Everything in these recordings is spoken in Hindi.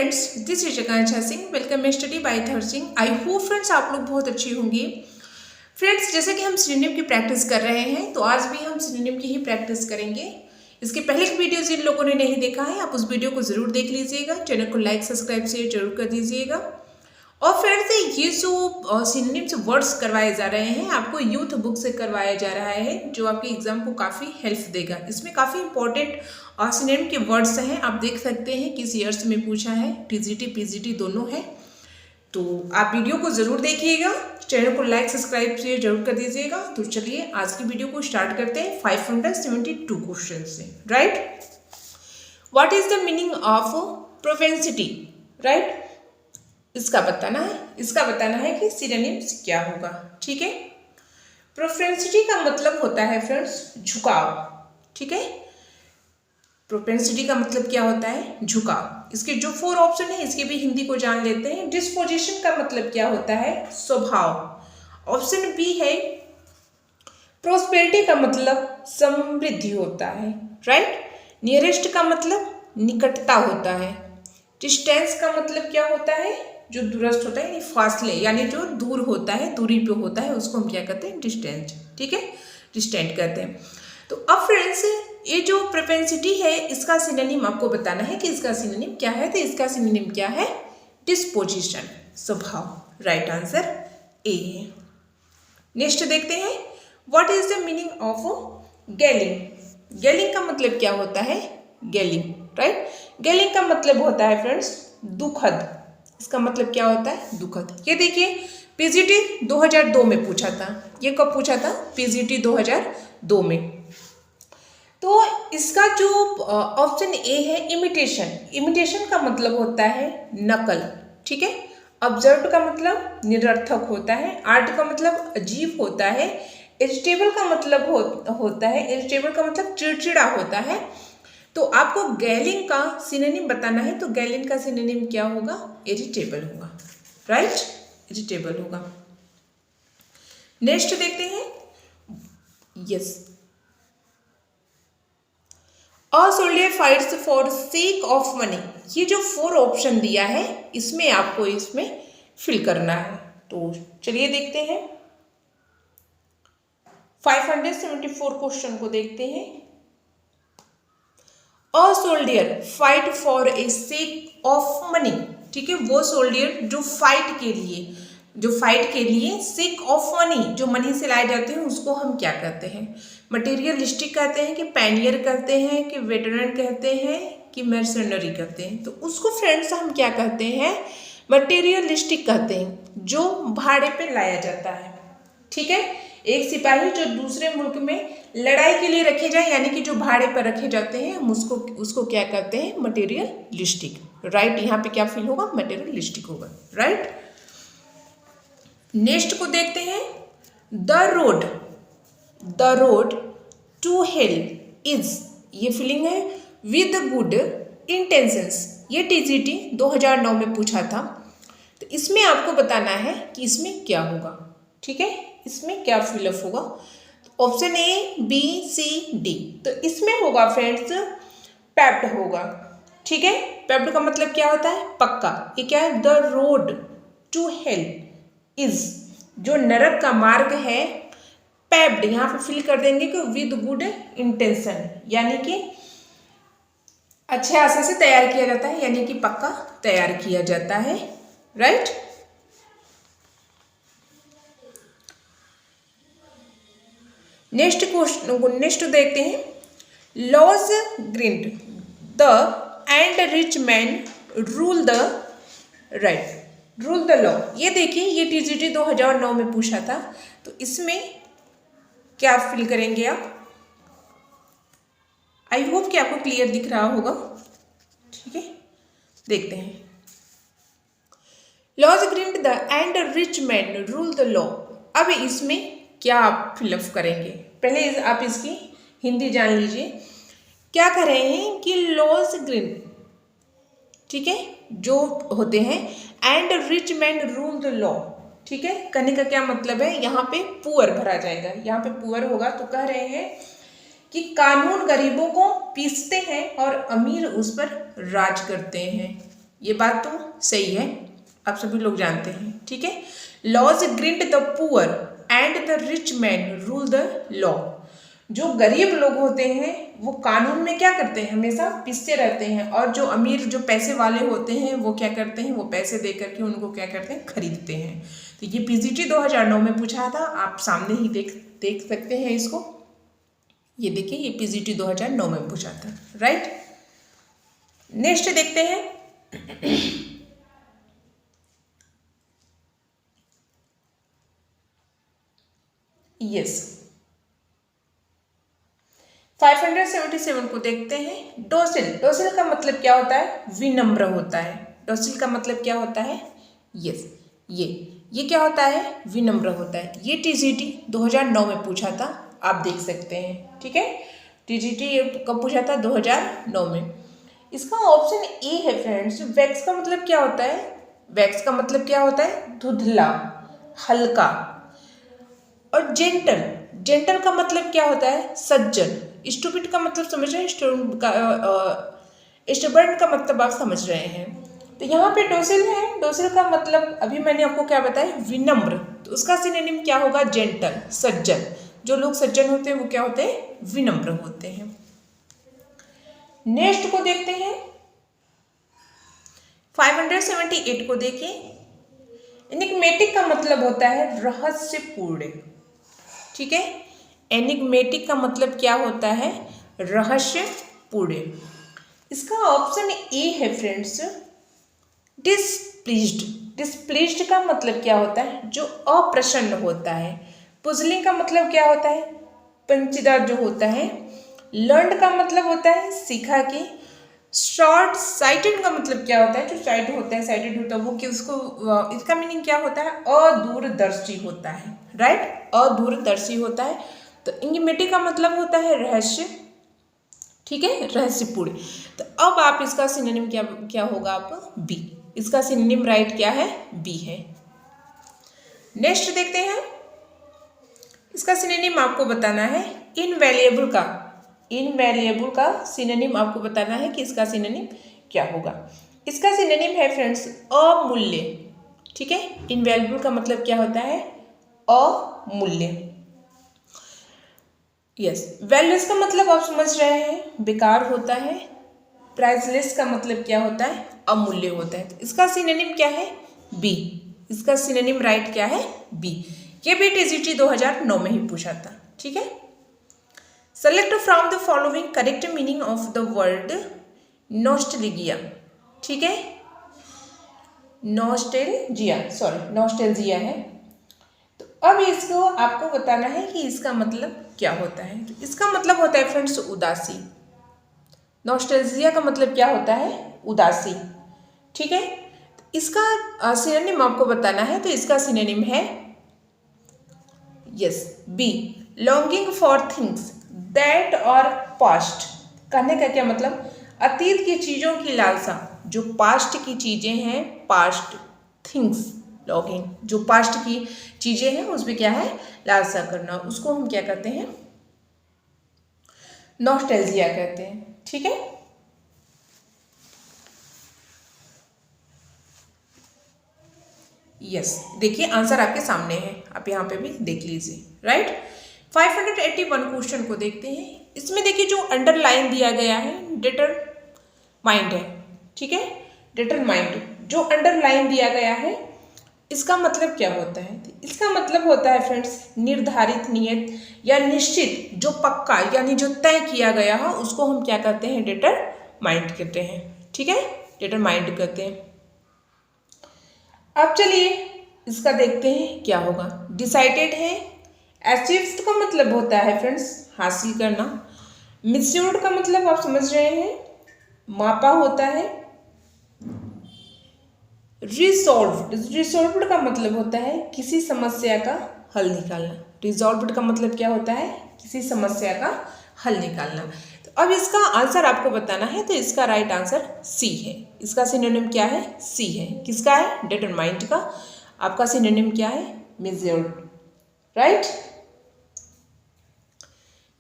Friends, this is Akanksha Singh. Welcome मैं स्टडी बाय थर सिंह। आई होप फ्रेंड्स आप लोग बहुत अच्छे होंगे। फ्रेंड्स, जैसे कि हम सिनोनिम की प्रैक्टिस कर रहे हैं, तो आज भी हम सिनोनिम की ही प्रैक्टिस करेंगे। इसके पहले की वीडियो जिन लोगों ने नहीं देखा है, आप उस वीडियो को जरूर देख लीजिएगा। चैनल को लाइक सब्सक्राइब शेयर जरूर कर दीजिएगा। और फ्रेंड्स, ये जो सिनोनिम्स वर्ड्स करवाए जा रहे हैं, आपको यूथ बुक से करवाया जा रहा है, जो आपके एग्जाम को काफ़ी हेल्प देगा। इसमें काफ़ी इंपॉर्टेंट सिनोनिम के वर्ड्स हैं। आप देख सकते हैं किस ईयर्स में पूछा है, टीजीटी पीजीटी दोनों है। तो आप वीडियो को ज़रूर देखिएगा। चैनल को लाइक सब्सक्राइब शेयर जरूर कर दीजिएगा। तो चलिए आज की वीडियो को स्टार्ट करते हैं 572 क्वेश्चन से। Right, what is the meaning of propensity? Right, इसका बताना है कि सिनोनिम्स क्या होगा। ठीक है, प्रोपेंसिटी का मतलब होता है फ्रेंड्स झुकाव। ठीक है, प्रोपेंसिटी का मतलब क्या होता है? झुकाव। इसके जो 4 ऑप्शन है, इसके भी हिंदी को जान लेते हैं। डिस्पोजिशन का मतलब क्या होता है? स्वभाव। ऑप्शन बी है प्रोस्पेरिटी का मतलब समृद्धि होता है। राइट, नियरेस्ट का मतलब निकटता होता है। डिस्टेंस का मतलब क्या होता है? जो दूरस्थ होता है, यानी फासले, यानी जो दूर होता है, दूरी पे होता है, उसको हम क्या कहते हैं? डिस्टेंस। ठीक है, डिस्टेंट कहते हैं। तो अब फ्रेंड्स, ये जो प्रोपेंसिटी है, इसका सिनोनिम आपको बताना है कि इसका सिनोनिम क्या है। तो इसका सिनोनिम क्या है? डिस्पोजिशन, स्वभाव। राइट आंसर ए है। नेक्स्ट देखते हैं, what is the meaning of galling? Galling का मतलब क्या होता है? गेलिंग। राइट, गेलिंग का मतलब होता है फ्रेंड्स दुखद। इसका मतलब क्या होता है? दुखद। ये देखिए, पीजीटी 2002 में पूछा था। ये कब पूछा था? पीजीटी 2002 में। तो इसका जो ऑप्शन ए है इमिटेशन। इमिटेशन का मतलब होता है नकल। ठीक है, ऑब्जर्व का मतलब निरर्थक होता है। आर्ट का मतलब अजीब होता है। इरिटेबल का मतलब होता है, इरिटेबल का मतलब चिड़चिड़ा होता है। तो आपको गैलिंग का सिनोनिम बताना है, तो गैलिंग का सिनोनिम क्या होगा? इरिटेबल होगा। राइट, इरिटेबल होगा। नेक्स्ट देखते हैं, yes, a soldier fights for sake of money. ये जो 4 ऑप्शन दिया है, इसमें आपको इसमें फिल करना है। तो चलिए देखते हैं, 574 क्वेश्चन को देखते हैं। A soldier fight for a sake of money. ठीक है, वो सोल्जर जो फाइट के लिए सेक ऑफ मनी, जो मनी से लाए जाते हैं, उसको हम क्या कहते हैं? मटेरियलिस्टिक कहते हैं, कि पैनियर कहते हैं, कि वेटरन कहते हैं, कि मर्सनरी कहते हैं? तो उसको फ्रेंड्स हम क्या कहते हैं? मटेरियलिस्टिक कहते हैं, जो भाड़े पे लाया जाता है। ठीक है, एक सिपाही जो दूसरे मुल्क में लड़ाई के लिए रखे जाए, यानी कि जो भाड़े पर रखे जाते हैं, हम उसको क्या कहते हैं? मटेरियलिस्टिक। राइट, यहाँ पे क्या फील होगा? मटेरियलिस्टिक होगा। राइट, नेक्स्ट को देखते हैं, the road to hell is, ये फीलिंग है विद गुड इंटेंशंस। ये टीजीटी 2009 में पूछा था। तो इसमें आपको बताना है कि इसमें क्या होगा। ठीक है, इसमें क्या फिलअप होगा? Option A, B, C, D. तो इसमें होगा फ्रेंड्स पैप्ड होगा। ठीक है, पैप्ड का मतलब क्या होता है? पक्का। ये क्या है? The road to hell is, जो नरक का मार्ग है, पैप्ड, यहाँ पे फिल कर देंगे कि विद गुड इंटेंशन, यानी कि अच्छे आशा से तैयार किया जाता है, यानी कि पक्का तैयार किया जाता है। राइट, नेक्स्ट क्वेश्चन, नेक्स्ट देखते हैं, laws grind the and rich man rule the, right, rule the law. ये देखिए, ये टीजीटी 2009 में पूछा था। तो इसमें क्या फिल करेंगे आप? आई होप कि आपको क्लियर दिख रहा होगा। ठीक है, देखते हैं, laws grind the and rich man rule the law. अब इसमें क्या आप फिलअप करेंगे? पहले आप इसकी हिंदी जान लीजिए। क्या कर रहे हैं कि लॉज ग्रिंड, ठीक है, जो होते हैं, and rich man rule the law. ठीक है, कहने का क्या मतलब है? यहाँ पे पुअर भरा जाएगा, यहाँ पे पुअर होगा। तो कह रहे हैं कि कानून गरीबों को पीसते हैं और अमीर उस पर राज करते हैं। ये बात तो सही है, आप सभी लोग जानते हैं, ठीक है। Laws grind the poor and the rich man rule the law. जो गरीब लोग होते हैं वो कानून में क्या करते हैं, हमेशा पिसते रहते हैं, और जो अमीर जो पैसे वाले होते हैं वो क्या करते हैं, वो पैसे दे करके उनको क्या करते हैं, खरीदते हैं। तो ये पीजीटी 2009 में पूछा था, आप सामने ही देख सकते हैं इसको। ये देखिए, ये पीजीटी 2009 में पूछा था, राइट। नेक्स्ट देखते हैं। यस, 577 को देखते हैं। डोसिल, डोसिल का मतलब क्या होता है, विनम्र होता है। डोसिल का मतलब क्या होता है, यस, ये क्या होता है, विनम्र होता है। ये टीजीटी 2009 में पूछा था, आप देख सकते हैं, ठीक है। टीजीटी कब पूछा था, 2009 में। इसका ऑप्शन ए है फ्रेंड्स। वैक्स का मतलब क्या होता है, वैक्स का मतलब क्या होता है, धुंधला, हल्का। और जेंटल, जेंटल का मतलब क्या होता है, सज्जन। स्टूपिड का मतलब समझ रहे हैं, स्टूबर्ट का मतलब आप समझ रहे हैं। तो यहाँ पे डोसिल है, डोसिल का मतलब अभी मैंने आपको क्या बताया, विनम्र। तो उसका सिनोनिम क्या होगा, जेंटल, सज्जन। जो लोग सज्जन होते हैं वो क्या होते हैं, विनम्र होते हैं। नेक्स्ट को देखते हैं, 578 को देखिए। एनिग्मेटिक का मतलब होता है रहस्यपूर्ण, ठीक है। एनिग्मेटिक का मतलब क्या होता है, रहस्यपूर्ण। इसका ऑप्शन ए है फ्रेंड्स, डिसप्लीज्ड। डिसप्लीज्ड का मतलब क्या होता है, जो अप्रसन्न होता है। पुजलिंग का मतलब क्या होता है, पंचीदार जो होता है। लर्न का मतलब होता है सीखा कि। शॉर्ट साइटेड का मतलब क्या होता है, जो साइड होता है, साइटेड होता है वो कि उसको, इसका मीनिंग क्या होता है, अदूरदर्शी होता है, राइट, अदूरदर्शी होता है। तो एनिग्मेटिक का मतलब होता है रहस्य, ठीक है, रहस्यपूर्ण। तो अब आप इसका सिनोनिम क्या होगा, आप बी। इसका सिनोनिम राइट क्या है, बी है। नेक्स्ट देखते हैं। इसका सिनोनिम आपको बताना है इनवैल्यूएबल का। इनवैल्यूएबल का सिनोनिम आपको बताना है कि इसका सिनोनिम क्या होगा। इसका सिनोनिम है फ्रेंड्स अमूल्य, ठीक है। इनवैल्यूएबल का मतलब क्या होता है, अमूल्य। यस, वैल्यूलेस का मतलब आप समझ रहे हैं, बेकार होता है। प्राइसलेस का मतलब क्या होता है, अमूल्य होता है। तो इसका सिनोनिम क्या है, बी। इसका सिनोनिम राइट क्या है, बी। ये भी टीजीटी 2009 में ही पूछा था, ठीक है। Select from the following correct meaning of the word nostalgia, ठीक है। नॉस्टैल्जिया है। तो अब इसको आपको बताना है कि इसका मतलब क्या होता है। तो इसका मतलब होता है फ्रेंड्स उदासी। नॉस्टैल्जिया का मतलब क्या होता है, उदासी, ठीक है। इसका सिनोनिम आपको बताना है। तो इसका सिनोनिम है yes, B, longing for things that are past. कहने का क्या मतलब, अतीत की चीज़ों की लालसा। जो पास्ट की चीज़ें हैं, पास्ट थिंग्स, लॉन्गिंग, जो पास्ट की चीज़ें हैं उस पर क्या है, लालसा करना, उसको हम क्या कहते हैं, नॉस्टैल्जिया कहते हैं, ठीक है। यस, देखिए आंसर आपके सामने है, आप यहाँ पे भी देख लीजिए, राइट। 581 क्वेश्चन को देखते हैं। इसमें देखिए जो अंडरलाइन दिया गया है डिटरमाइंड है, ठीक है। डिटरमाइंड जो अंडरलाइन दिया गया है, इसका मतलब क्या होता है, इसका मतलब होता है फ्रेंड्स निर्धारित, नियत या निश्चित, जो पक्का यानी जो तय किया गया है उसको हम क्या कहते हैं, डिटरमाइंड कहते हैं, ठीक है, डिटरमाइंड कहते हैं। अब चलिए इसका देखते हैं क्या होगा। डिसाइडेड है। अचीव्ड का मतलब होता है फ्रेंड्स हासिल करना। मिस्योर्ड का मतलब आप समझ रहे हैं, मापा होता है। रिसॉल्व्ड का मतलब होता है किसी समस्या का हल निकालना। रिजॉल्व्ड का मतलब क्या होता है, किसी समस्या का हल निकालना। तो अब इसका आंसर आपको बताना है। तो इसका राइट आंसर सी है। इसका सिनोनिम क्या है, सी है। किसका है, डिटरमाइंड का। आपका सिनोनिम क्या है, मेजर्ड, राइट।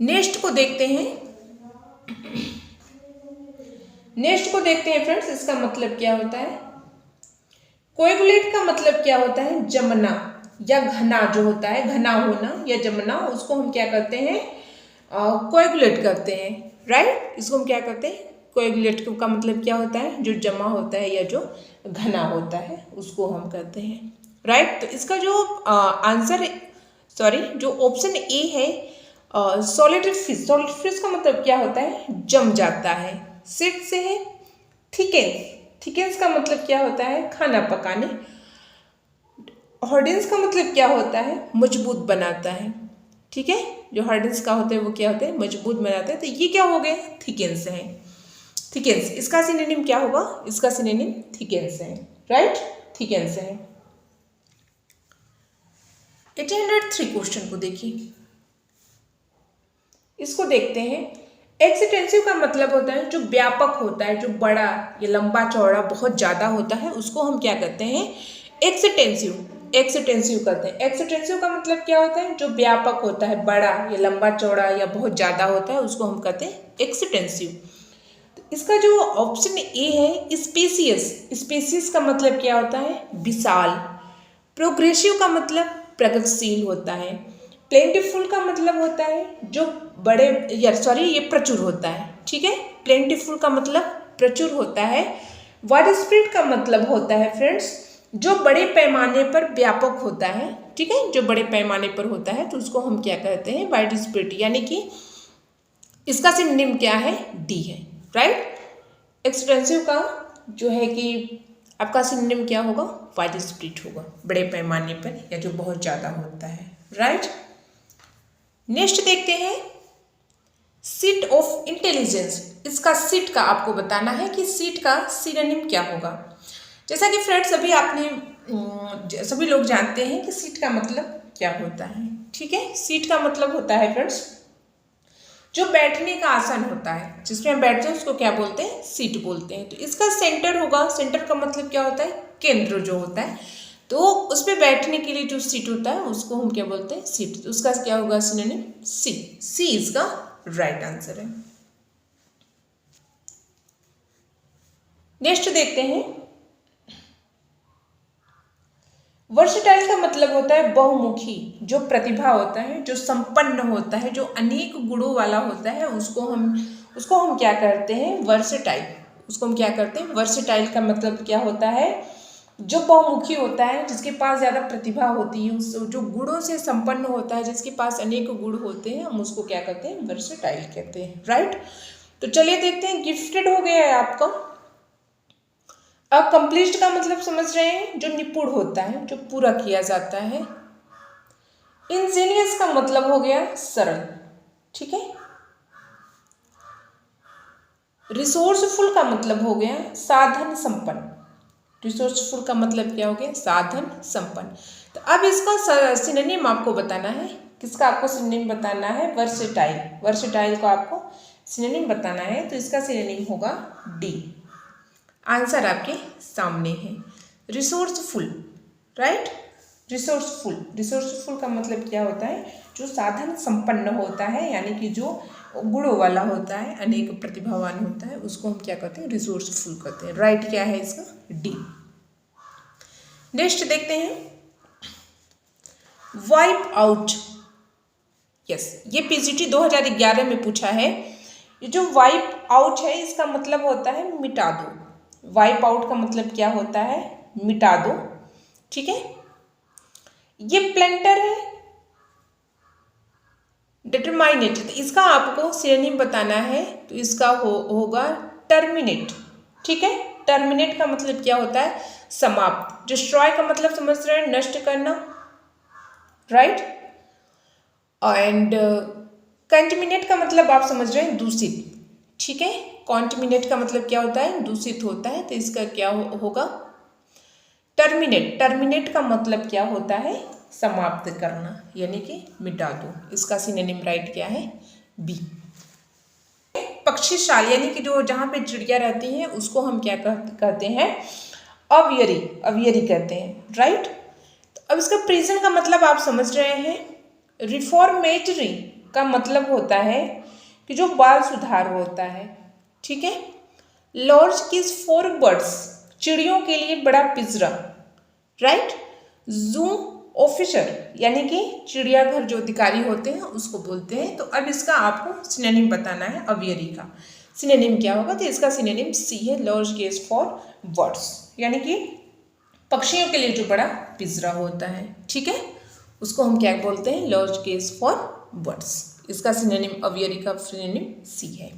नेक्स्ट को देखते हैं। नेक्स्ट को देखते हैं फ्रेंड्स, इसका मतलब क्या होता है। कोएगुलेट का मतलब क्या होता है, जमना या घना जो होता है, घना होना या जमना, उसको हम क्या करते हैं, कोएगुलेट करते हैं, राइट। इसको हम क्या करते हैं, कोएगुलेट का मतलब क्या होता है, जो जमा होता है या जो घना होता है उसको हम कहते हैं, राइट। तो इसका जो आंसर, सॉरी, जो ऑप्शन ए है, सॉलिड फिश। सॉलिड फिश का मतलब क्या होता है, जम जाता है। सिट से है थिकेंस। थिकेंस का मतलब क्या होता है, खाना पकाने। हार्डेंस का मतलब क्या होता है, मजबूत बनाता है, ठीक है। जो हार्डेंस का होता है वो क्या होता है, मजबूत बनाता है। तो ये क्या हो गया, थिकेंस है। थिकेंस, इसका सिनोनिम क्या होगा, इसका सिनोनिम थिकेंस है, राइट, थिकेंस है। 1803 क्वेश्चन को देखिए, इसको देखते हैं। एक्सटेंसिव का मतलब होता है जो व्यापक होता है, जो बड़ा या लंबा चौड़ा बहुत ज़्यादा होता है, उसको हम क्या कहते हैं, एक्सटेंसिव। एक्सटेंसिव करते हैं। एक्सटेंसिव का मतलब क्या होता है, जो व्यापक होता है, बड़ा या लंबा चौड़ा या बहुत ज़्यादा होता है, उसको हम कहते हैं एक्सटेंसिव। तो इसका जो ऑप्शन ए है, स्पेसियस। स्पेसियस का मतलब क्या होता है, विशाल। प्रोग्रेसिव का मतलब प्रगतिशील होता है। प्लेंटीफुल का मतलब होता है जो बड़े, या सॉरी, ये प्रचुर होता है, ठीक है। प्लेंटीफुल का मतलब प्रचुर होता है। वाइड स्प्रेड का मतलब होता है फ्रेंड्स, जो बड़े पैमाने पर व्यापक होता है, ठीक है, जो बड़े पैमाने पर होता है, तो उसको हम क्या कहते हैं, वाइड स्प्रेड। यानी कि इसका सिनोनिम क्या है, डी है, राइट। एक्सटेंसिव का जो है कि आपका सिनोनिम क्या होगा, वाइड स्प्रेड होगा, बड़े पैमाने पर या जो बहुत ज़्यादा होता है, राइट। नेक्स्ट देखते हैं, सीट ऑफ इंटेलिजेंस। इसका सीट का आपको बताना है कि सीट का सिनोनिम क्या होगा। जैसा कि फ्रेंड्स अभी आपने सभी लोग जानते हैं कि सीट का मतलब क्या होता है, ठीक है। सीट का मतलब होता है फ्रेंड्स, जो बैठने का आसन होता है, जिसमें हम बैठते हैं उसको क्या बोलते हैं, सीट बोलते हैं। तो इसका सेंटर होगा। सेंटर का मतलब क्या होता है, केंद्र जो होता है। तो उस पर बैठने के लिए जो सीट होता है उसको हम क्या बोलते हैं, सीट। तो उसका क्या होगा सिनोनिम, सी। सी इसका राइट आंसर है। नेक्स्ट देखते हैं, वर्सेटाइल का मतलब होता है बहुमुखी। जो प्रतिभा होता है, जो संपन्न होता है, जो अनेक गुणों वाला होता है, उसको हम क्या करते हैं, वर्सेटाइल। उसको हम क्या करते हैं, वर्सेटाइल का मतलब क्या होता है, जो बहुमुखी होता है, जिसके पास ज़्यादा प्रतिभा होती है, उस जो गुणों से संपन्न होता है, जिसके पास अनेक गुण होते हैं, हम उसको क्या कहते हैं, वर्सेटाइल कहते हैं, राइट। तो चलिए देखते हैं, गिफ्टेड हो गया है आपका। अकम्प्लिश्ड का मतलब समझ रहे हैं, जो निपुण होता है, जो पूरा किया जाता है। इंजीनियस का मतलब हो गया सरल, ठीक है। रिसोर्सफुल का मतलब हो गया साधन संपन्न। रिसोर्सफुल का मतलब क्या हो गया, साधन संपन्न। तो अब इसका सिनोनिम आपको बताना है। किसका आपको सिनोनिम बताना है, वर्सेटाइल। वर्सेटाइल को आपको सिनोनिम बताना है, तो इसका सिनोनिम होगा डी। आंसर आपके सामने है, रिसोर्सफुल, राइट। रिसोर्सफुल। रिसोर्सफुल का मतलब क्या होता है, जो साधन संपन्न होता है, यानी कि जो गुणों वाला होता है, अनेक प्रतिभावान होता है, उसको हम क्या कहते हैं, रिसोर्सफुल कहते हैं, राइट। क्या है इसका, डी। नेक्स्ट देखते हैं, वाइप आउट। यस, ये पीजीटी 2011 में पूछा है। ये जो वाइप आउट है, इसका मतलब होता है मिटा दो। वाइप आउट का मतलब क्या होता है, मिटा दो, ठीक है। ये प्लेंटर है, डिटरमाइनेट। तो इसका आपको सिनोनिम बताना है, तो इसका होगा टर्मिनेट, ठीक है। टर्मिनेट का मतलब क्या होता है, समाप्त। डिस्ट्रॉय का मतलब समझ रहे हैं, नष्ट करना, राइट। एंड कंटेमिनेट का मतलब आप समझ रहे हैं, दूषित, ठीक है। कॉन्टेमिनेट का मतलब क्या होता है, दूषित होता है। तो इसका क्या होगा, टर्मिनेट। टर्मिनेट का मतलब क्या होता है, समाप्त करना, यानी कि मिटा दो। इसका सिनोनिम राइट क्या है, बी। पक्षीशाल, यानी कि जो जहाँ पे चिड़िया रहती हैं, उसको हम क्या कहते हैं, अवियरी। अवियरी कहते हैं, राइट। तो अब इसका प्रिजन का मतलब आप समझ रहे हैं। रिफॉर्मेटरी का मतलब होता है कि जो बाल सुधार होता है, ठीक है। लॉर्ज कीज फॉर बर्ड्स, चिड़ियों के लिए बड़ा पिंजरा, राइट। जू ऑफिसर यानी कि चिड़ियाघर जो अधिकारी होते हैं उसको बोलते हैं। तो अब इसका आपको सिनोनिम बताना है अवियरी का। सिनोनिम क्या होगा? तो इसका सिनोनिम सी है, लार्ज केज फॉर बर्ड्स, यानी कि पक्षियों के लिए जो बड़ा पिंजरा होता है, ठीक है, उसको हम क्या बोलते हैं? Large cage for birds. इसका सिनोनिम अवियरी का सिनोनिम सी है।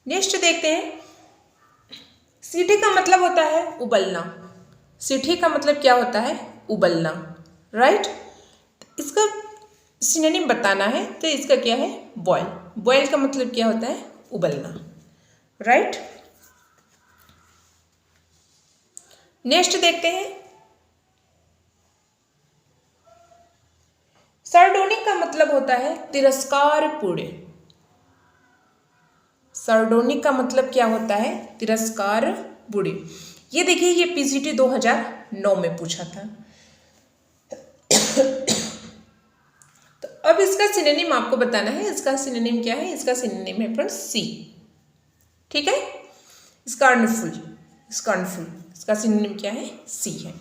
नेक्स्ट देखते हैं, सीठी का मतलब होता है उबलना। सीठी का मतलब क्या होता है? उबलना, राइट। इसका सिनोनिम बताना है तो इसका क्या है? बॉयल। बॉयल का मतलब क्या होता है? उबलना, राइट। नेक्स्ट देखते हैं, सार्डोनिक का मतलब होता है तिरस्कार पूर्ण। सार्डोनिक का मतलब क्या होता है? तिरस्कार पूर्ण। ये देखिए, ये पीजीटी 2009 में पूछा था। तो अब इसका सिनोनिम आपको बताना है। इसका सिनोनिम क्या है? इसका सिनोनिम है फ्रेंड्स सी, ठीक है। स्कॉर्नफुल, स्कॉर्नफुल, इसका सिनोनिम क्या है? सी है।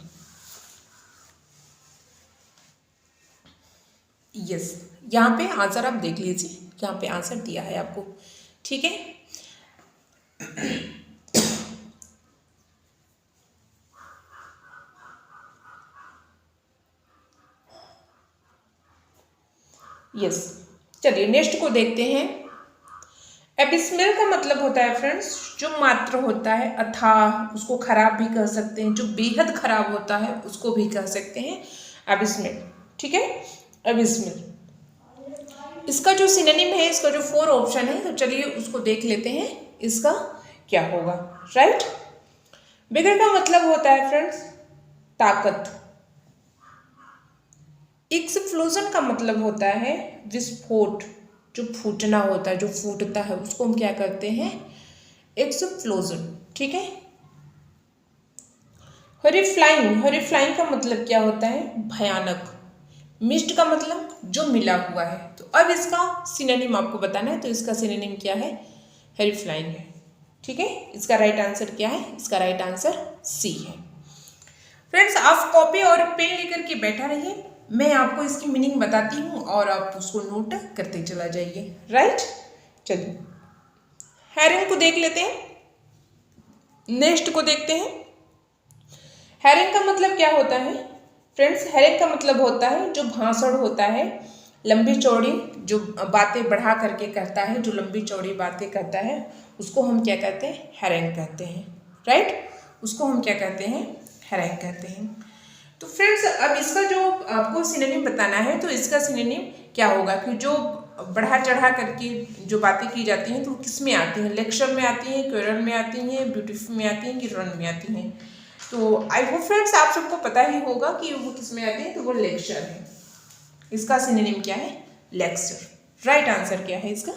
यस, यहाँ पे आंसर आप देख लीजिए, यहाँ पे आंसर दिया है आपको, ठीक है। यस, चलिए नेक्स्ट को देखते हैं। एबिस्मल का मतलब होता है फ्रेंड्स जो मात्र होता है अथाह, उसको खराब भी कह सकते हैं, जो बेहद खराब होता है उसको भी कह सकते हैं एबिस्मल, ठीक है। एबिस्मल, इसका जो सिनोनिम है, इसका जो 4 ऑप्शन है, तो चलिए उसको देख लेते हैं इसका क्या होगा, राइट। बिगर का मतलब होता है फ्रेंड्स ताकत। एक्सप्लोजन का मतलब होता है विस्फोट, जो फूटना होता है, जो फूटता है उसको हम क्या करते हैं? एक्सप्लोजन, ठीक है। हॉरिफ्लाइंग, हॉरिफ्लाइंग का मतलब क्या होता है? भयानक। मिस्ट का मतलब जो मिला हुआ है। तो अब इसका सिनोनिम आपको बताना है, तो इसका सिनोनिम क्या है? हॉरिफ्लाइंग है, ठीक है। इसका राइट आंसर क्या है? इसका राइट आंसर सी है। फ्रेंड्स, आप कॉपी और पेन लेकर के बैठा रहिए, मैं आपको इसकी मीनिंग बताती हूँ और आप उसको नोट करते चला जाइए, राइट। चलिए हैरिंग को देख लेते हैं, नेक्स्ट को देखते हैं। हैरिंग का मतलब क्या होता है फ्रेंड्स? हैरिंग का मतलब होता है जो भाषण होता है, लंबी चौड़ी जो बातें बढ़ा करके कहता है, जो लंबी चौड़ी बातें कहता है, उसको हम क्या कहते हैं? हैरिंग कहते हैं, राइट। उसको हम क्या कहते हैं? हैरिंग कहते हैं। तो फ्रेंड्स, अब इसका जो आपको सिनोनिम बताना है, तो इसका सिनोनिम क्या होगा कि जो बढ़ा चढ़ा करके जो बातें की जाती हैं, तो किस में आती हैं? लेक्चर में आती हैं, क्वेरल में आती हैं, ब्यूटीफुल में आती हैं कि रन में आती हैं? तो आई होप फ्रेंड्स आप सबको पता ही होगा कि वो किस में आती है, तो वो लेक्चर है। इसका सिनोनिम क्या है? लेक्चर। राइट आंसर क्या है इसका?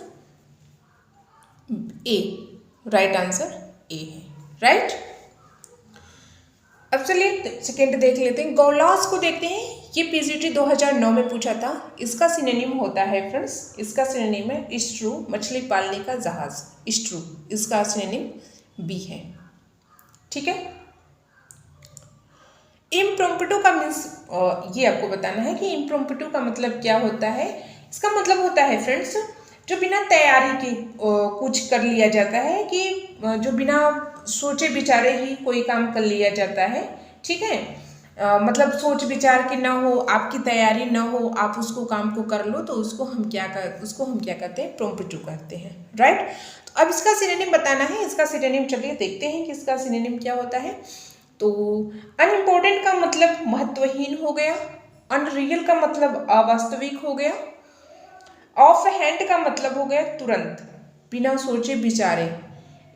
ए, राइट आंसर ए है, राइट। अब चलिए सेकेंड देख लेते हैं। गौलास को देखते हैं, ये पीजीटी 2009 में पूछा था। इसका सिनोनिम होता है फ्रेंड्स, इसका सिनोनिम है स्ट्रू, मछली पालने का जहाज, स्ट्रू। इसका सिनोनिम बी है, ठीक है। इम्प्रॉम्प्टू का मीन्स, ये आपको बताना है कि इम्प्रॉम्प्टू का मतलब क्या होता है। इसका मतलब होता है फ्रेंड्स जो बिना तैयारी के कुछ कर लिया जाता है, कि जो बिना सोचे विचारे ही कोई काम कर लिया जाता है, ठीक है। मतलब सोच विचार के ना हो, आपकी तैयारी ना हो, आप उसको काम को कर लो, तो उसको हम क्या कहते हैं? प्रॉम्प्टू कहते हैं, राइट। तो अब इसका सिनोनिम बताना है। इसका सिनोनिम चलिए देखते हैं कि इसका सिनोनिम क्या होता है। तो अनइम्पोर्टेंट का मतलब महत्वहीन हो गया, अनरियल का मतलब अवास्तविक हो गया, ऑफ हैंड का मतलब हो गया तुरंत, बिना सोचे विचारे,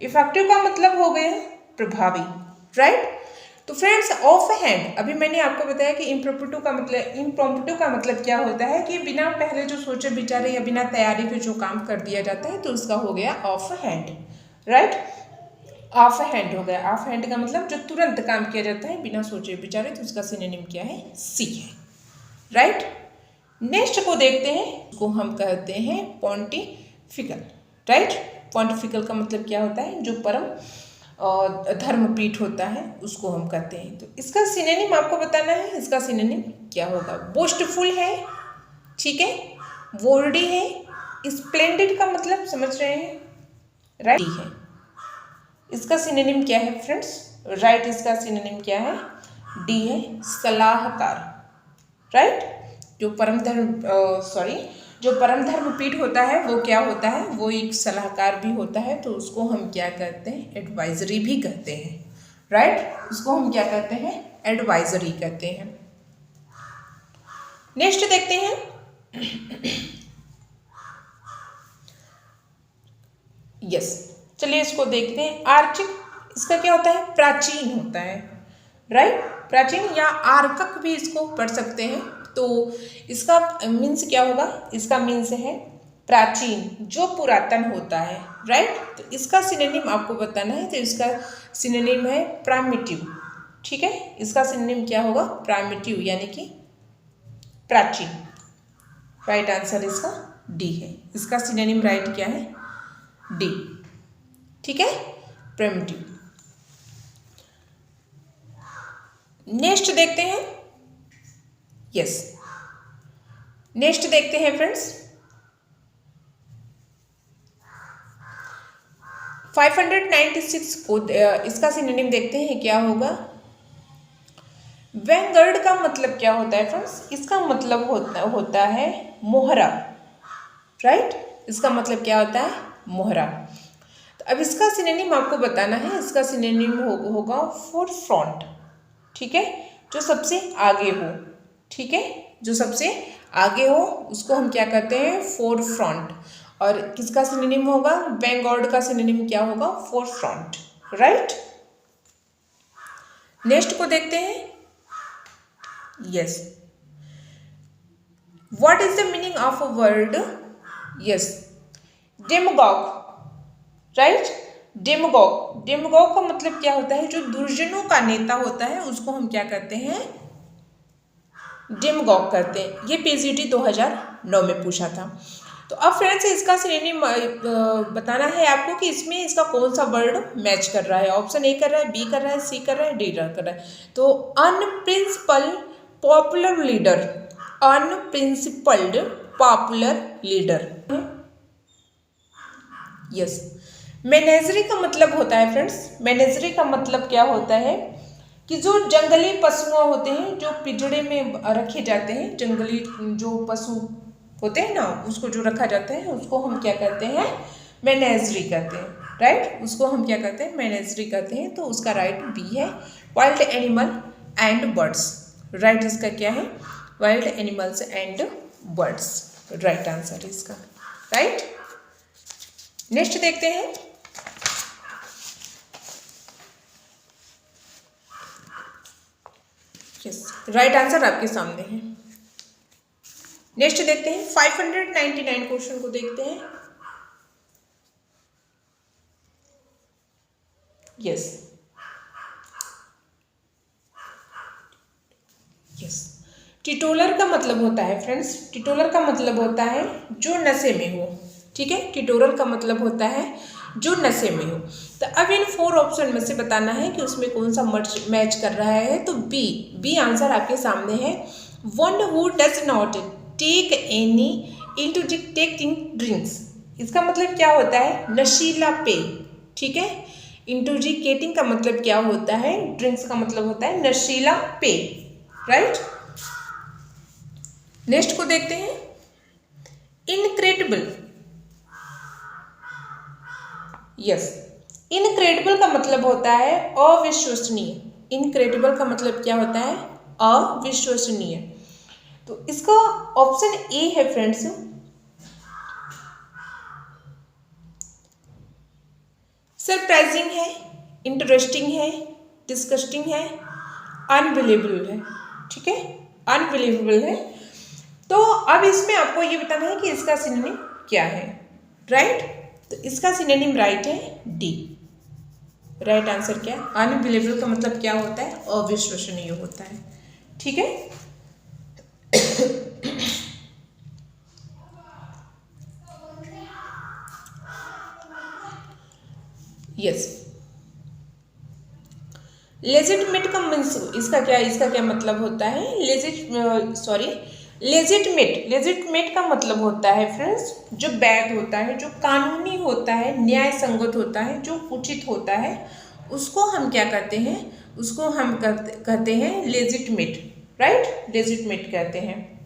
इफेक्टिव का मतलब हो गया प्रभावी, राइट। तो फ्रेंड्स, ऑफ हैंड, अभी मैंने आपको बताया कि इम्प्रॉम्प्टू का मतलब क्या होता है कि बिना पहले जो सोचे विचारे या बिना तैयारी के जो काम कर दिया जाता है, तो उसका हो गया of hand, right. Of hand हो गया। ऑफ हैंड का मतलब जो तुरंत काम किया जाता है बिना सोचे विचारे, तो उसका सिनोनिम क्या है? सी है, राइट। नेक्स्ट को देखते हैं, उसको हम कहते हैं पॉन्टिफिकल, राइट। पॉन्टिफिकल का मतलब क्या होता है, जो परम धर्मपीठ होता है उसको हम कहते हैं। तो इसका सिनोनिम आपको बताना है, इसका सिनोनिम क्या होगा। बोस्टफुल है, ठीक है, वोर्डी है, स्प्लेंडेड का मतलब समझ रहे हैं, राइट है। इसका सिनोनिम क्या है फ्रेंड्स, राइट, इसका सिनोनिम क्या है, डी है, सलाहकार, राइट। जो परम धर्मपीठ होता है वो क्या होता है, वो एक सलाहकार भी होता है, तो उसको हम क्या कहते हैं, एडवाइजरी भी कहते हैं, राइट। उसको हम क्या कहते हैं, एडवाइजरी कहते हैं। नेक्स्ट देखते हैं, यस, चलिए इसको देखते हैं। आर्चिक, इसका क्या होता है, प्राचीन होता है, राइट, प्राचीन, या आर्कक भी इसको पढ़ सकते हैं। तो इसका मीन्स क्या होगा, इसका मीन्स है प्राचीन, जो पुरातन होता है, राइट। तो इसका सिनोनिम आपको बताना है, तो इसका सिनोनिम है प्राइमिटिव, ठीक है। इसका सिनोनिम क्या होगा, प्राइमिटिव यानी कि प्राचीन। राइट आंसर इसका डी है। इसका सिनोनिम राइट क्या है, डी, ठीक है, प्राइमिटिव। नेक्स्ट देखते हैं, यस, नेक्स्ट देखते हैं फ्रेंड्स, 596 को इसका सिनोनिम देखते हैं क्या होगा। वैंगार्ड का मतलब क्या होता है फ्रेंड्स, इसका मतलब होता है मोहरा, राइट। इसका मतलब क्या होता है, मोहरा। तो अब इसका सिनोनिम आपको बताना है, इसका सिनोनिम होगा फोरफ्रंट, ठीक है, जो सबसे आगे हो, ठीक है, जो सबसे आगे हो उसको हम क्या कहते हैं, फोरफ्रंट। और किसका सिनोनिम होगा, वैंगार्ड का सिनोनिम क्या होगा, फोरफ्रंट, राइट। नेक्स्ट को देखते हैं, yes, what is the meaning of a word, yes, demagogue, right. Demagogue, demagogue का मतलब क्या होता है, जो दुर्जनों का नेता होता है उसको हम क्या कहते हैं, डेमागॉग कहते हैं। ये पीजीटी 2009 में पूछा था। तो अब फ्रेंड्स इसका सिनोनिम बताना है आपको कि इसमें इसका कौन सा वर्ड मैच कर रहा है। ऑप्शन ए कर रहा है, बी कर रहा है, सी कर रहा है, डी कर रहा है। तो unprincipled popular leader, unprincipled popular leader, yes. Menagerie का मतलब होता है फ्रेंड्स, मैनेजरी का मतलब क्या होता है कि जो जंगली पशु होते हैं, जो पिंजड़े में रखे जाते हैं, जंगली जो पशु होते हैं ना, उसको जो रखा जाता है उसको हम क्या कहते हैं, मैनेजरी कहते हैं, राइट। उसको हम क्या कहते हैं, मैनेजरी कहते हैं। तो उसका राइट बी है, wild animal and birds, right. इसका क्या है, wild animals and birds, right answer है इसका, राइट। नेक्स्ट देखते हैं, यस, राइट आंसर आपके सामने है। नेक्स्ट देखते हैं, 599 क्वेश्चन को देखते हैं, यस, यस। टिटोलर का मतलब होता है फ्रेंड्स, टिटोलर का मतलब होता है जो नशे में हो, ठीक है। टिटोलर का मतलब होता है जो नशे में हो। तो अब इन 4 ऑप्शन में से बताना है कि उसमें कौन सा मैच कर रहा है। तो बी आंसर आपके सामने है, one who does not take any intoxicating drinks. इसका मतलब क्या होता है, नशीला पेय, ठीक है। इंटोक्सिकेटिंग का मतलब क्या होता है, ड्रिंक्स का मतलब होता है नशीला पेय, राइट। नेक्स्ट को देखते हैं, इनक्रेडिबल, यस। इनक्रेडिबल का मतलब होता है अविश्वसनीय, इनक्रेडिबल का मतलब क्या होता है, अविश्वसनीय। तो इसका ऑप्शन ए है फ्रेंड्स, सरप्राइजिंग है, इंटरेस्टिंग है, डिस्गस्टिंग है, अनबिलीवेबल है, ठीक है, अनबिलीवेबल है। तो अब इसमें आपको ये बताना है कि इसका सिनोनिम क्या है, राइट। तो इसका सिनोनिम राइट है डी, राइट आंसर क्या है, अनबिलीवेबल का मतलब क्या होता है, अविश्वसनीय होता है, ठीक है। यस। लेजिटमेट का मीन्स इसका क्या मतलब होता है? लेजिटमेट का मतलब होता है फ्रेंड्स जो वैध होता है, जो कानूनी होता है, न्याय संगत होता है, जो उचित होता है, उसको हम क्या कहते हैं? उसको हम कहते हैं लेजिटमेट, राइट? लेजिटमेट कहते हैं।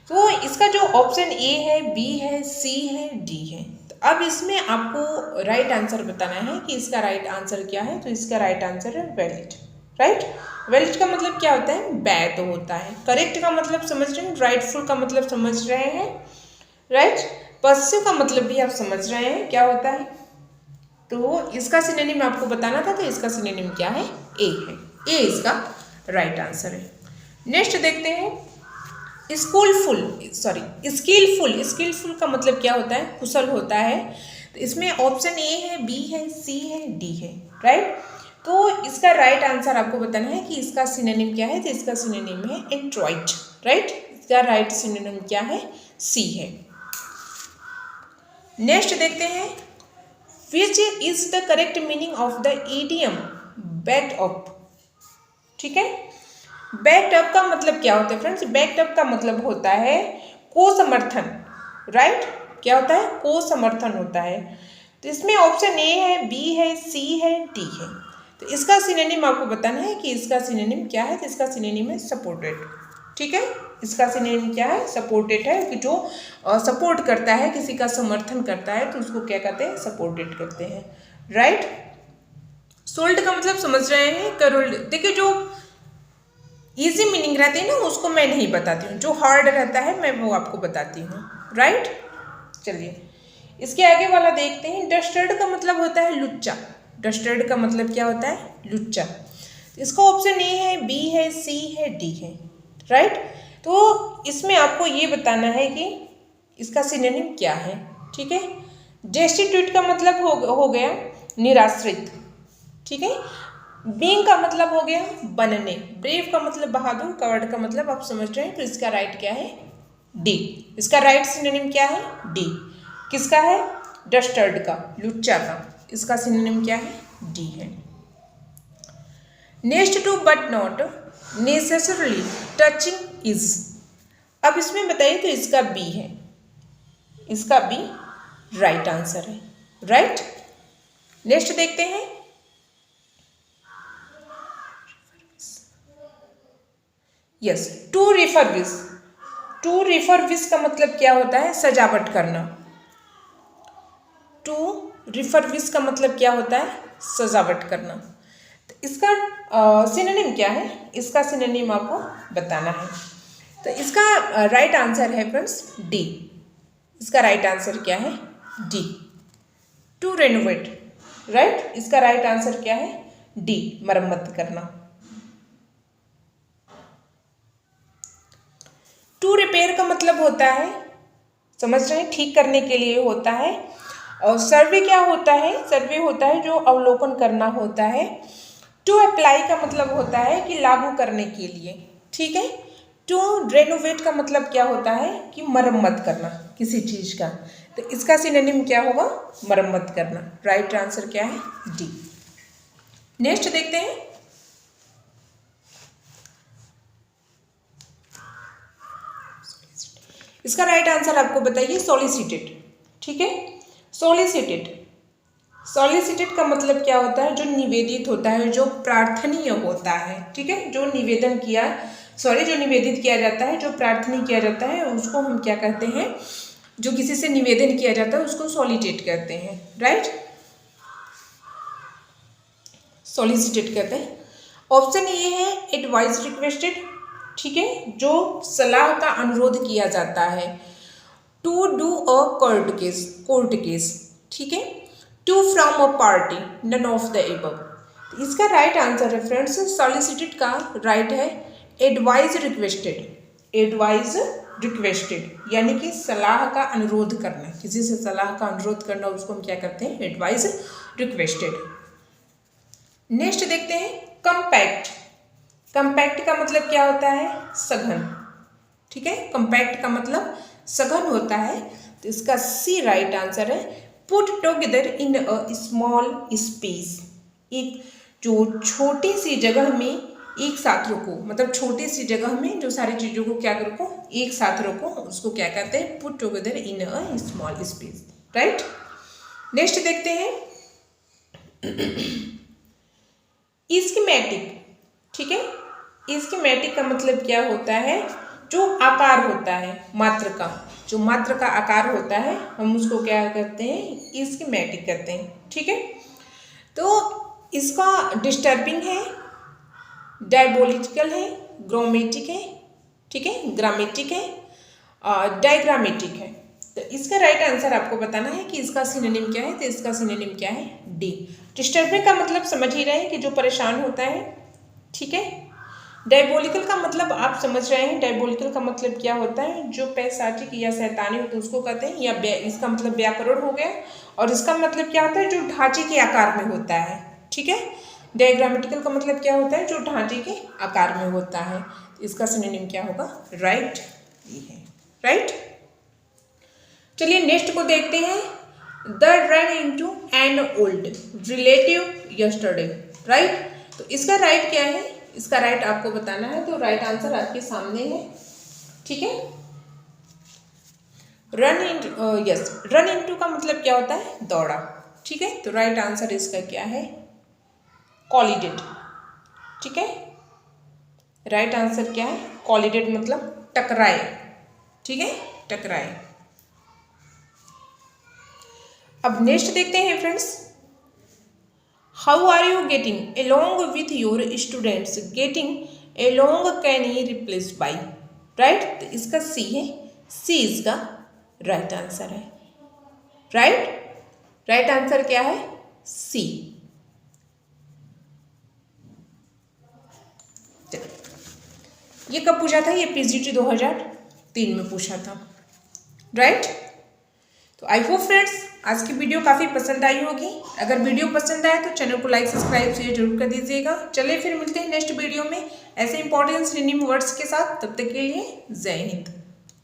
तो इसका जो ऑप्शन ए है, बी है, सी है, डी है। तो अब इसमें आपको राइट आंसर बताना है कि इसका राइट आंसर क्या है। तो इसका राइट आंसर है वैलिड, राइट? वैलिड का मतलब क्या होता है? वैध होता है। करेक्ट का मतलब समझ रहे हैं? राइटफुल का मतलब समझ रहे हैं, राइट? पॉजिटिव का मतलब भी आप समझ रहे हैं क्या होता है। तो इसका सिनोनिम आपको बताना था, तो इसका सिनोनिम क्या है? ए है। ए इसका राइट आंसर है। नेक्स्ट देखते हैं, स्किलफुल का मतलब क्या होता है? कुशल होता है। तो इसमें ऑप्शन ए है, बी है, सी है, डी है, राइट? तो इसका राइट आंसर आपको बताना है कि इसका सिनोनिम क्या है। तो इसका सिनोनिम है एड्रॉइट, राइट? इसका राइट सिनोनिम क्या है? सी है। नेक्स्ट देखते हैं, which is the correct meaning of the idiom backed up? ठीक है, बैक्ड अप का मतलब क्या होता है फ्रेंड्स? बैक्ड अप का मतलब होता है को समर्थन, राइट? क्या होता है? को समर्थन होता है। तो इसमें ऑप्शन ए है, बी है, सी है, डी है। तो इसका सिनोनिम आपको बताना है कि इसका सिनोनिम क्या है। तो इसका सिनोनिम है सपोर्टेड, ठीक है? इसका सिनोनिम क्या है? सपोर्टेड है, कि जो सपोर्ट करता है, किसी का समर्थन करता है, तो उसको क्या कहते हैं? सपोर्टेड करते हैं, राइट? सोल्ड का मतलब समझ रहे हैं? करोल्ड। देखिए, जो इजी मीनिंग रहती है ना, उसको मैं नहीं बताती हूँ, जो हार्ड रहता है मैं वो आपको बताती हूँ, राइट? चलिए इसके आगे वाला देखते हैं। डस्टर्ड का मतलब होता है लुच्चा। डस्टर्ड का मतलब क्या होता है? लुच्चा। इसका ऑप्शन ए है, बी है, सी है, डी है, राइट? तो इसमें आपको ये बताना है कि इसका सिनोनिम क्या है, ठीक है? डेस्टिट्यूट का मतलब हो गया निराश्रित, ठीक है? बीइंग का मतलब हो गया बनने। ब्रेव का मतलब बहादुर। कवर्ड का मतलब आप समझ रहे हैं। तो इसका राइट क्या है? डी। इसका राइट सिनोनिम क्या है? डी। किसका है? डस्टर्ड का, लुच्चा का। इसका सिनोनिम क्या है? डी है। Next to but not necessarily touching is. अब इसमें बताइए, तो इसका बी है। इसका बी राइट आंसर है, राइट? नेक्स्ट देखते हैं, yes, to refurbish. To refurbish का मतलब क्या होता है? सजावट करना। टू रिफर्बिश का मतलब क्या होता है? सजावट करना। तो इसका सिनोनिम क्या है? इसका सिनोनिम आपको बताना है। तो इसका राइट आंसर है फ्रेंड्स डी। इसका राइट आंसर क्या है? D, to renovate, right? इसका राइट आंसर क्या है? डी, मरम्मत करना। टू रिपेयर का मतलब होता है, समझ रहे हैं, ठीक करने के लिए होता है। और सर्वे क्या होता है? सर्वे होता है जो अवलोकन करना होता है। टू अप्लाई का मतलब होता है कि लागू करने के लिए, ठीक है? टू रेनोवेट का मतलब क्या होता है? कि मरम्मत करना किसी चीज़ का। तो इसका सिनोनिम क्या होगा? मरम्मत करना। राइट आंसर क्या है? डी। नेक्स्ट देखते हैं, इसका राइट आंसर आपको बताइए सॉलिसिटेड, ठीक है? सॉलिसिटेड का मतलब क्या होता है? जो निवेदित होता है, जो प्रार्थनीय होता है, ठीक है? जो निवेदित किया जाता है, जो प्रार्थनीय किया जाता है, उसको हम क्या कहते हैं? जो किसी से निवेदन किया जाता है उसको सॉलिसिटेड कहते हैं, राइट? सॉलिसिटेड कहते हैं। ऑप्शन ये है एडवाइस रिक्वेस्टेड, ठीक है? जो सलाह का अनुरोध किया जाता है। To do a court case, ठीक है? To from a party, none of the above. इसका राइट आंसर है फ्रेंड्स, सॉलिसिटेड का राइट है एडवाइस रिक्वेस्टेड, यानी कि सलाह का अनुरोध करना। किसी से सलाह का अनुरोध करना, उसको हम क्या करते हैं? Advice requested. नेक्स्ट देखते हैं, कंपैक्ट। कंपैक्ट का मतलब क्या होता है? सघन, ठीक है? कंपैक्ट का मतलब सघन होता है। तो इसका सी राइट आंसर है, put together in a small space, एक जो छोटी सी जगह में एक साथ रखो, मतलब छोटी सी जगह में जो सारी चीज़ों को क्या रखो, एक साथ रखो, उसको क्या कहते हैं, put together in a small space, right. Next देखते हैं स्कीमेटिक, ठीक है। स्कीमेटिक का मतलब क्या होता है, जो आकार होता है मात्र का, जो मात्र का आकार होता है हम उसको क्या करते हैं, स्कीमेटिक कहते हैं, ठीक है। तो इसका डिस्टर्बिंग है, डायबोलिटिकल है, ग्रामेटिक है, ठीक है, ग्रामेटिक है, डायग्रामेटिक है। तो इसका राइट आंसर आपको बताना है कि इसका सिनोनिम क्या है। तो इसका सिनोनिम क्या है, डी। डिस्टर्बिंग का मतलब समझ ही रहे हैं कि जो परेशान होता है, ठीक है। डायबोलिकल का मतलब आप समझ रहे हैं, डायबोलिकल का मतलब क्या होता है, जो पैशाचिक या शैतानी होता है उसको कहते हैं, या इसका मतलब व्याकरण हो गया। और इसका मतलब क्या होता है, जो ढांचे के आकार में होता है, ठीक है। डायग्रामेटिकल का मतलब क्या होता है, जो ढांचे के आकार में होता है। इसका सिनोनिम क्या होगा, राइट, ये है, राइट। चलिए नेक्स्ट को देखते हैं। The run into an old relative yesterday, right. तो इसका राइट क्या है, इसका राइट आपको बताना है। तो राइट आंसर आपके सामने है, ठीक है। Run in, yes, run into का मतलब क्या होता है, दौड़ा, ठीक है। तो राइट आंसर इसका क्या है, कॉलिडेड, ठीक है। राइट आंसर क्या है, कॉलिडेड मतलब टकराए, ठीक है, टकराए। अब नेक्स्ट देखते हैं friends, how are you getting along with your students, getting along can be replace by, right. तो इसका सी है, सी इसका राइट आंसर है, राइट। राइट आंसर क्या है, सी। ये कब पूछा था, ये पीजीटी 2003 में पूछा था, राइट। तो आई होप फ्रेंड्स आज की वीडियो काफ़ी पसंद आई होगी। अगर वीडियो पसंद आए तो चैनल को लाइक सब्सक्राइब शेयर जरूर कर दीजिएगा। चलिए फिर मिलते हैं नेक्स्ट वीडियो में ऐसे इंपॉर्टेंट सिनोनिम वर्ड्स के साथ। तब तक के लिए जय हिंद।